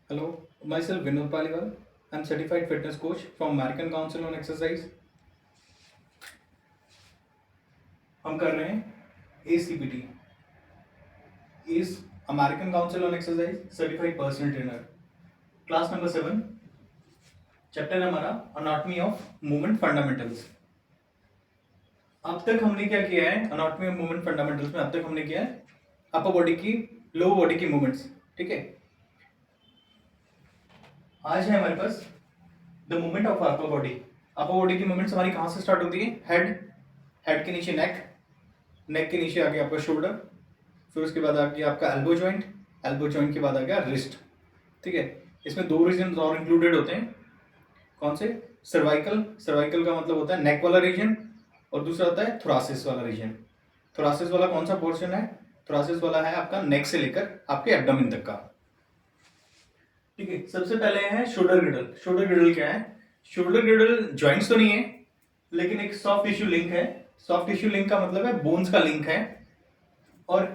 Hello, myself Vinod Paliwal. I'm certified fitness coach from American Council on Exercise. हम कर रहे हैं ACPT, is American Council on Exercise Certified Personal Trainer. Class number 7, chapter है हमारा Anatomy of Movement Fundamentals. अब तक हमने क्या किया है Anatomy of Movement Fundamentals में? अब तक हमने किया है अपर बॉडी की, लोअर बॉडी की मूवमेंट्स. ठीक है, आज है हमारे पास the movement of upper body. Upper body की मूवमेंट्स हमारी कहाँ से स्टार्ट होती है? हेड के नीचे नेक के नीचे आ गया आपका शोल्डर, फिर उसके बाद आ गया आपका एल्बो जॉइंट के बाद आ गया रिस्ट. ठीक है, इसमें दो रीजन और इंक्लूडेड होते हैं. कौन से? सर्वाइकल का मतलब होता है नेक वाला रीजन, और दूसरा होता है थोरासिस वाला रीजन. थोरासिस वाला कौन सा पोर्शन है? थोरासिस वाला है आपका नेक से लेकर आपके एब्डोमेन तक का. ठीक है, सबसे पहले है शोल्डर गिडल. शोल्डर गिडल क्या है? शोल्डर गिडल जॉइंट्स तो नहीं है, लेकिन एक सॉफ्ट टिश्यू लिंक है. सॉफ्ट टिश्यू लिंक का मतलब है बोन्स का लिंक है. और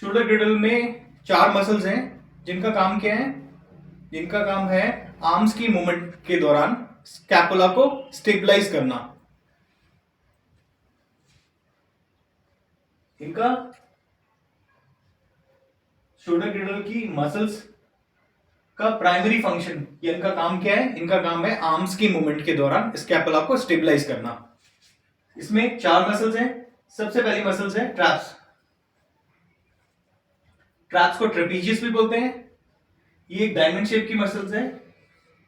शोल्डर गिडल में 4 मसल्स हैं जिनका काम क्या है? जिनका काम है आर्म्स की मूवमेंट के दौरान स्कैपुला को स्टेबलाइज करना. इनका शोल्डर गिडल की मसल्स का प्राइमरी फंक्शन, इनका काम क्या है? इनका काम है आर्म्स की मूवमेंट के दौरान स्कैपुला को स्टेबलाइज करना. इसमें 4 मसल्स हैं. सबसे पहली मसल्स है ट्रैप्स. ट्रैप्स को ट्रेपीजियस भी बोलते हैं. ये एक डायमंड शेप की मसल्स है.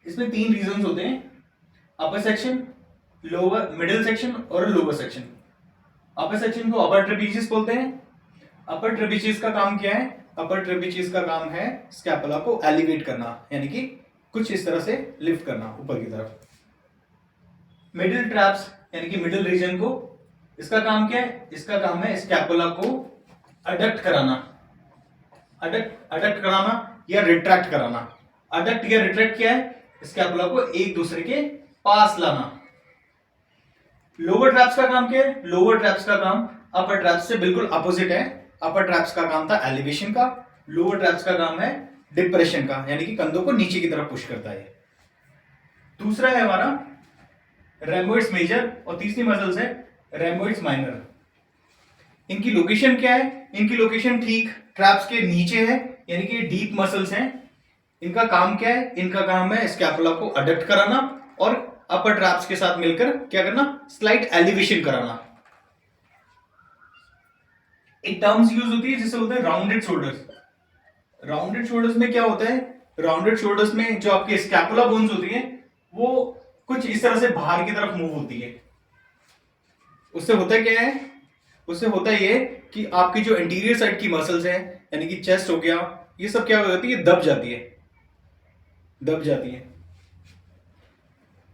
इसमें 3 रीजन्स होते हैं: अपर सेक्शन, लोअर, मिडिल सेक्शन और लोअर सेक्शन. अपर सेक्शन को अपर ट्रेपीजियस बोलते हैं. अपर ट्रेपीजियस का काम क्या है? अपर ट्रेपीजियस का काम है स्कैपुला को एलिवेट करना, यानी कि कुछ इस तरह से लिफ्ट करना ऊपर की तरफ. मिडिल ट्रैप्स यानी कि मिडिल रीजन को, इसका काम क्या है? इसका काम है स्कैपुला को अडक्ट कराना. अडक्ट कराना या रिट्रैक्ट कराना. अडक्ट या रिट्रैक्ट क्या है? स्कैपुला को एक दूसरे के पास लाना. लोअर ट्रैप्स का काम क्या है? लोअर ट्रैप्स का काम अपर ट्रैप्स से बिल्कुल अपोजिट है. अपर ट्रैप्स का काम था एलिवेशन का, लोअर ट्रैप्स का काम है डिप्रेशन का, यानी कि कंधों को नीचे की तरफ पुश करता है. दूसरा है हमारा रैम्बोइड्स मेजर, और तीसरी मसल्स है रैम्बोइड्स माइनर. इनकी लोकेशन क्या है? इनकी लोकेशन ठीक ट्रैप्स के नीचे है, यानी कि डीप मसल्स हैं. इनका काम क्या है? इनका काम है स्कैपुला को अडक्ट कराना और अपर ट्रैप्स के साथ मिलकर क्या करना? स्लाइट एलिवेशन कराना. एक टर्म्स यूज होती है जिसे बोलते हैं राउंडेड शोल्डर्स. राउंडेड शोल्डर्स में क्या होता है? राउंडेड शोल्डर्स में जो आपके स्कैपुला बोन्स होती है वो कुछ इस तरह से बाहर की तरफ मूव होती है. उससे होता क्या है? उससे होता ये कि आपकी जो इंटीरियर साइड की मसल्स हैं, यानी कि चेस्ट हो गया, ये सब क्या हो जाती है? दब जाती है.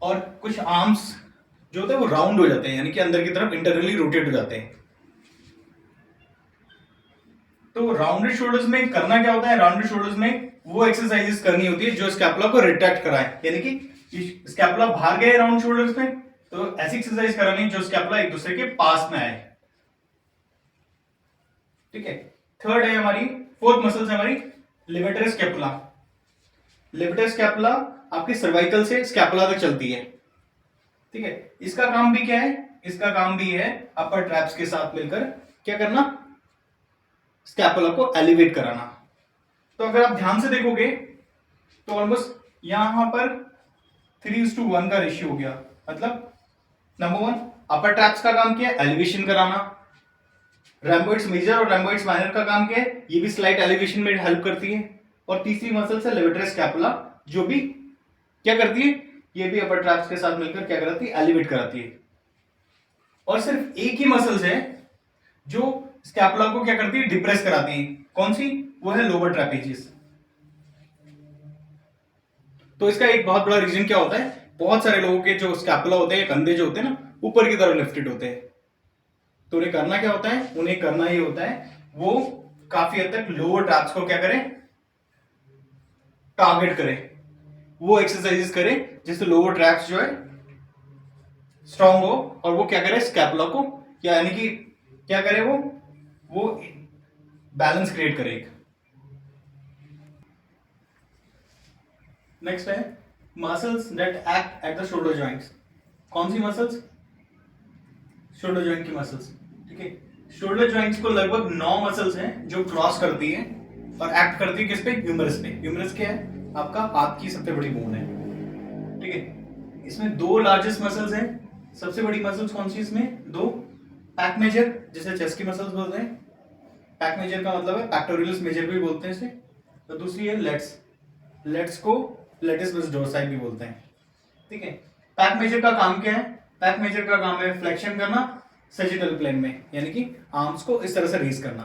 और कुछ आर्म्स जो होते हैं वो राउंड हो जाते हैं, यानी कि अंदर की तरफ इंटरनली रोटेट हो जाते हैं. तो राउंडेड शोल्डर्स में करना क्या होता है? राउंडेड शोल्डर्स में वो एक्सरसाइजेस करनी होती है जो स्कैपुला को रिट्रैक्ट कराए, यानी कि स्कैपुला बाहर गए राउंड शोल्डर्स में, तो ऐसी एक्सरसाइज करानी जो स्कैपुला एक दूसरे के पास में आए. ठीक है. थर्ड है हमारी, फोर्थ मसल्स है हमारी लेवेटर स्कैपुला. लेवेटर स्कैपुला आपके सर्वाइकल से स्कैपुला तक चलती है. ठीक है, इसका काम भी क्या है? इसका काम भी है अपर ट्रैप्स के साथ मिलकर क्या करना? स्कैपुला को एलिवेट कराना. तो अगर आप ध्यान से देखोगे तो ऑलमोस्ट यहां पर 3:1 का रेशियो हो गया. मतलब नंबर 1 अपर ट्रैप्स का काम क्या है? एलिवेशन कराना. रैम्बोइड्स मेजर और रैम्बोइड्स माइनर का काम क्या है? ये भी स्लाइट एलिवेशन में हेल्प करती है. और तीसरी मसल है लेवेटर स्कैपुला, जो भी क्या करती है? ये भी अपर ट्रैप्स के साथ मिलकर क्या कराती है? एलिवेट कराती है. और सिर्फ एक ही मसल्स है जो स्कैपुला को क्या करती है? डिप्रेस कराती है. कौन सी? वो है लोअर ट्रेपेजियस. तो इसका एक बहुत बड़ा रीजन क्या होता है? बहुत सारे लोगों के जो स्कैपुला होते हैं, कंधे जो होते हैं ना, ऊपर की तरफ लिफ्टेड होते हैं. तो उन्हें करना क्या होता है? उन्हें करना ये होता है वो काफी हद तक लोअर ट्रैप्स को क्या करें? टारगेट करें. वो एक्सरसाइजेस करें जिससे लोअर ट्रैप्स जो है स्ट्रांग हो, और वो क्या करे? स्कैपुला को, यानी कि क्या करे? वो बैलेंस क्रिएट करे. नेक्स्ट है muscles that act at the shoulder joints. कौन सी मसल्स? शोल्डर जॉइंट की मसल्स। ठीक है, शोल्डर जॉइंट्स को लगभग 9 मसल्स हैं जो क्रॉस करती है और एक्ट करती है किस पे? ह्यूमरस पे। ह्यूमरस क्या है? आपका हाथ की सबसे बड़ी बोन है। ठीक है, इसमें 2 लार्जेस्ट मसल्स हैं। सबसे बड़ी मसल्स कौन सी इसमें? 2। पैक मेजर, जिसे चेस्ट की मसल्स बोलते हैं। पैक मेजर का मतलब है पैक्टोरियल्स मेजर भी बोलते हैं इसे। तो दूसरी है लेट्स। लेट्स को लेटिस डोर्साई भी बोलते हैं। ठीक है, पैक मेजर का काम क्या है? पैक मेजर का काम है फ्लेक्शन करना सैजिटल प्लेन में, यानी कि आर्म्स को इस तरह से रेज करना।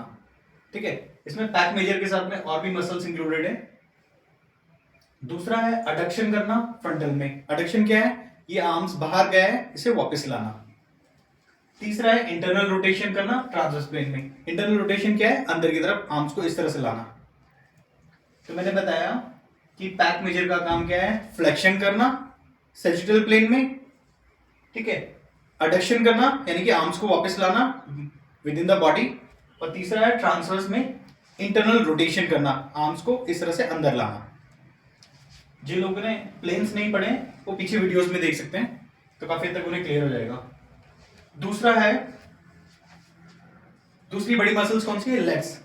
ठीक है, इसमें पैक मेजर के साथ में और भी मसल्स इंक्लूडेड है। दूसरा है अडक्शन करना फ्रंटल में। अडक्शन क्या है? ये आर्म्स बाहर गया है, इसे वापस लाना। तीसरा है इंटरनल रोटेशन करना ट्रांसवर्स प्लेन में। इंटरनल रोटेशन क्या है? अंदर की तरफ आर्म्स को इस तरह से लाना। तो मैंने बताया कि पैक मेजर का काम क्या है? फ्लेक्शन करना सैजिटल प्लेन में। ठीक है, अडक्शन करना यानी कि आर्म्स को वापस लाना विद इन द बॉडी। और तीसरा है ट्रांसवर्स में इंटरनल रोटेशन करना, आर्म्स को इस तरह से अंदर लाना। जिन लोगों ने प्लेन्स नहीं पढ़े वो पीछे वीडियोस में देख सकते हैं, तो काफी हद तक उन्हें क्लियर हो जाएगा। दूसरा है, दूसरी बड़ी मसल्स कौन सी है? लेट्स।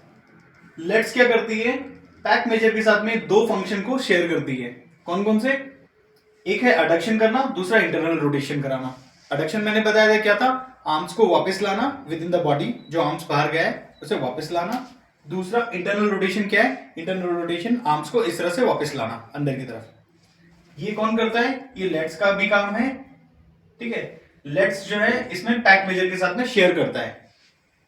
लेट्स क्या करती है? पैक मेजर के साथ में 2 फंक्शन को शेयर करती है। कौन कौन से? एक है अडक्शन करना, दूसरा इंटरनल रोटेशन कराना। अडक्शन मैंने बताया था क्या था? आर्म्स को वापस लाना विद इन द बॉडी, जो आर्म्स बाहर गया है उसे वापस लाना। दूसरा इंटरनल रोटेशन क्या है? इंटरनल रोटेशन आर्म्स को इस तरह से वापस लाना अंदर की तरफ। ये कौन करता है? ये लेट्स का भी काम है। ठीक है, लेट्स जो है इसमें पैक मेजर के साथ में शेयर करता है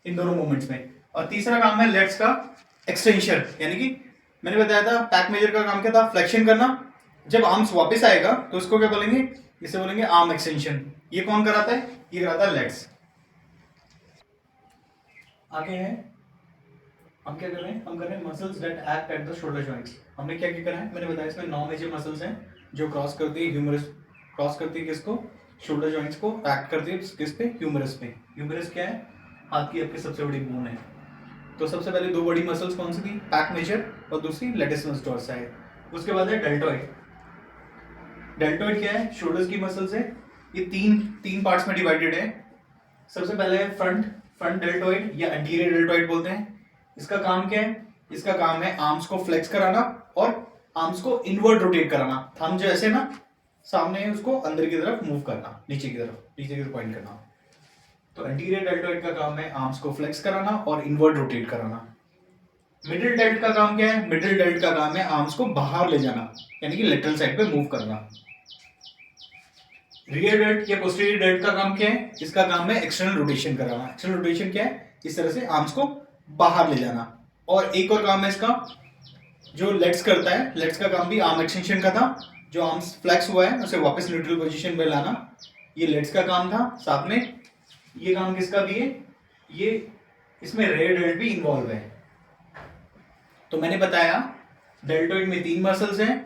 इन दोनों मूवमेंट्स में। और तीसरा काम है लेट्स का एक्सटेंशन, यानी कि मैंने बताया था पैक मेजर का काम क्या था? फ्लेक्शन करना। जब आर्म्स वापस आएगा तो इसको क्या बोलेंगे? इसे बोलेंगे आर्म एक्सटेंशन। ये कौन कराता है? ये कराता है लेट्स। आगे है, हम क्या कर रहे हैं? हम कर रहे हैं muscles that act at the shoulder joints. हमने क्या क्या करा है? मैंने बताया इसमें 9 मेजर मसल्स हैं जो क्रॉस करती है ह्यूमरस। क्रॉस करती है किसको? शोल्डर जॉइंट्स को। एक्ट करती है किस पे? ह्यूमरस पे। ह्यूमरस क्या है? हाथ की आपकी सबसे बड़ी बोन है। तो सबसे पहले 2 बड़ी मसल्स कौन सी थी? पैक मेजर और दूसरी लेटिस डोर्साई। उसके बाद है डेल्टॉइड। डेल्टॉइड क्या है? शोल्डर्स की मसल्स है। ये तीन पार्ट्स में डिवाइडेड है। सबसे पहले है फ्रंट डेल्टॉइड या एंटीरियर डेल्टॉइड बोलते हैं। इसका काम क्या है? इसका काम है आर्म्स को फ्लेक्स कराना और आर्म्स को इनवर्ड रोटेट कराना। थंब जो ऐसे ना सामने है उसको अंदर की तरफ मूव करना, नीचे की तरफ पॉइंट करना। तो एंटीरियर डेल्टॉइड का काम है आर्म्स को फ्लेक्स कराना और इनवर्ड रोटेट कराना। मिडिल डेल्ट का काम क्या है? मिडिल डेल्ट का काम है आर्म्स को बाहर ले जाना, यानी कि लेटरल साइड पे मूव करना। रियर डेल्ट या पोस्टीरियर डेल्ट का काम क्या है? इसका काम है एक्सटर्नल रोटेशन कराना। एक्सटर्नल रोटेशन क्या है? इस तरह से आर्म्स को बाहर ले जाना। और एक और काम है इसका जो लेट्स करता है। लेट्स का काम भी आर्म एक्सटेंशन का था। जो आर्म्स फ्लेक्स हुआ है उसे वापस न्यूट्रल पोजीशन में लाना, ये लेट्स का काम था। साथ में ये काम किसका भी है? ये इसमें रियर डेल्ट भी इन्वॉल्व है। तो मैंने बताया डेल्टॉइड में 3 मसल्स हैं।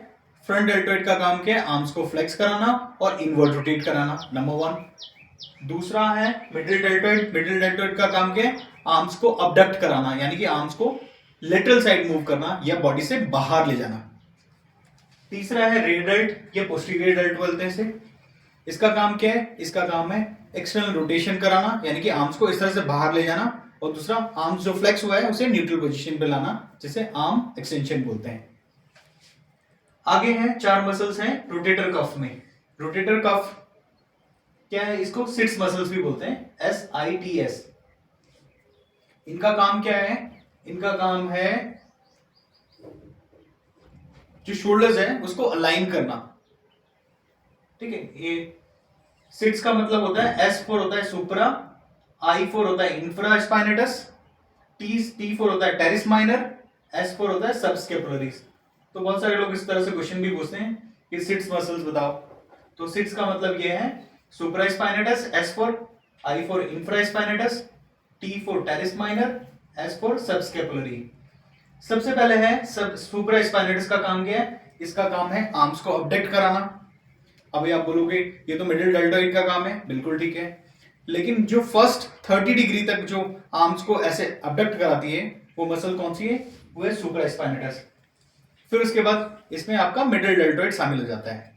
फ्रंट डेल्टॉइड का काम क्या है? आर्म्स को फ्लेक्स कराना और इनवर्ड रोटेट कराना, नंबर 1। दूसरा है मिडिल डेल्टॉइड। मिडिल डेल्टॉइड का काम क्या है? आर्म्स को अबडक्ट कराना, यानी कि आर्म्स को लेटरल साइड मूव करना या बॉडी से बाहर ले जाना। तीसरा है रियर डेल्ट या पोस्टीरियर डेल्ट बोलते हैं इसे। इसका काम क्या है? इसका काम है एक्सटर्नल रोटेशन कराना, यानी कि आर्म्स को इस तरह से बाहर ले जाना। और दूसरा आर्म्स जो फ्लेक्स हुआ है उसे न्यूट्रल पोजीशन पे लाना, जिसे आर्म एक्सटेंशन बोलते हैं। आगे हैं 4 मसल्स हैं रोटेटर कफ में। रोटेटर कफ क्या है? इसको सिट्स मसल्स भी बोलते हैं, SITS। इनका काम क्या है? इनका काम है जो शोल्डर्स है उसको अलाइन करना। ठीक है, ये सिट्स का मतलब होता है S4 होता है सुप्रा, I4 होता है इंफ्रा स्पाइनेटस, T4 होता है टेरिस माइनर, S4 होता है सबस्केपुलरिस। तो बहुत सारे लोग इस तरह से क्वेश्चन भी पूछते हैं कि सिट्स मसल्स बताओ। तो सिट्स का मतलब ये है supraspinatus S4, I4 infraspinatus, T4 teres minor, S4 subscapularis. सबसे पहले है सब सुप्रा स्पाइनेटस का काम क्या है? इसका काम है आर्म्स को अपडेट कराना। अभी आप बोलोगे ये तो मिडिल डेल्टॉइड का काम है, बिल्कुल ठीक है, लेकिन जो फर्स्ट 30 डिग्री तक जो आर्म्स को ऐसे अबडक्ट कराती है वो मसल कौन सी है? वो है सुप्रा स्पाइनेटस। फिर उसके बाद इसमें आपका मिडिल डेल्टोइड शामिल हो जाता है।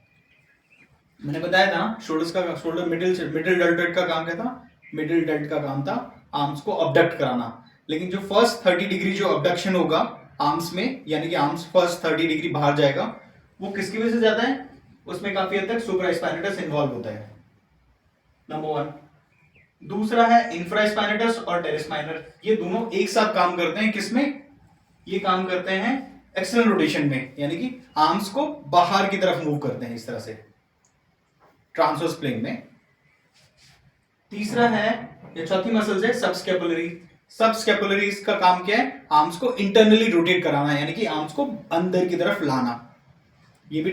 मैंने बताया था ना शोल्डर मिडिल डेल्टोइड का काम क्या था? मिडिल डेल्ट का काम था आर्म्स को अबडक्ट कराना। लेकिन जो फर्स्ट 30 डिग्री जो अबडक्शन होगा आर्म्स में, यानी कि आर्म्स फर्स्ट 30 डिग्री बाहर जाएगा, वो किसकी वजह से जाता है? उसमें काफी हद तक सुप्रास्पाइनेटस इन्वॉल्व होता है, नंबर 1। दूसरा है इंफ्रास्पाइनेटस और टेरेस माइनर। ये दोनों एक साथ काम करते हैं किसमें? ये काम करते हैं एक्सटर्नल रोटेशन में, यानी कि आर्म्स को बाहर की तरफ मूव करते हैं इस तरह से ट्रांसवर्स प्लेन में। तीसरा है, ये चौथी मसल्स है सबस्कैपुलरी। सबस्कैपुलरीज का काम क्या है? आर्म्स को इंटरनली रोटेट कराना, यानी कि आर्म्स को अंदर की तरफ लाना।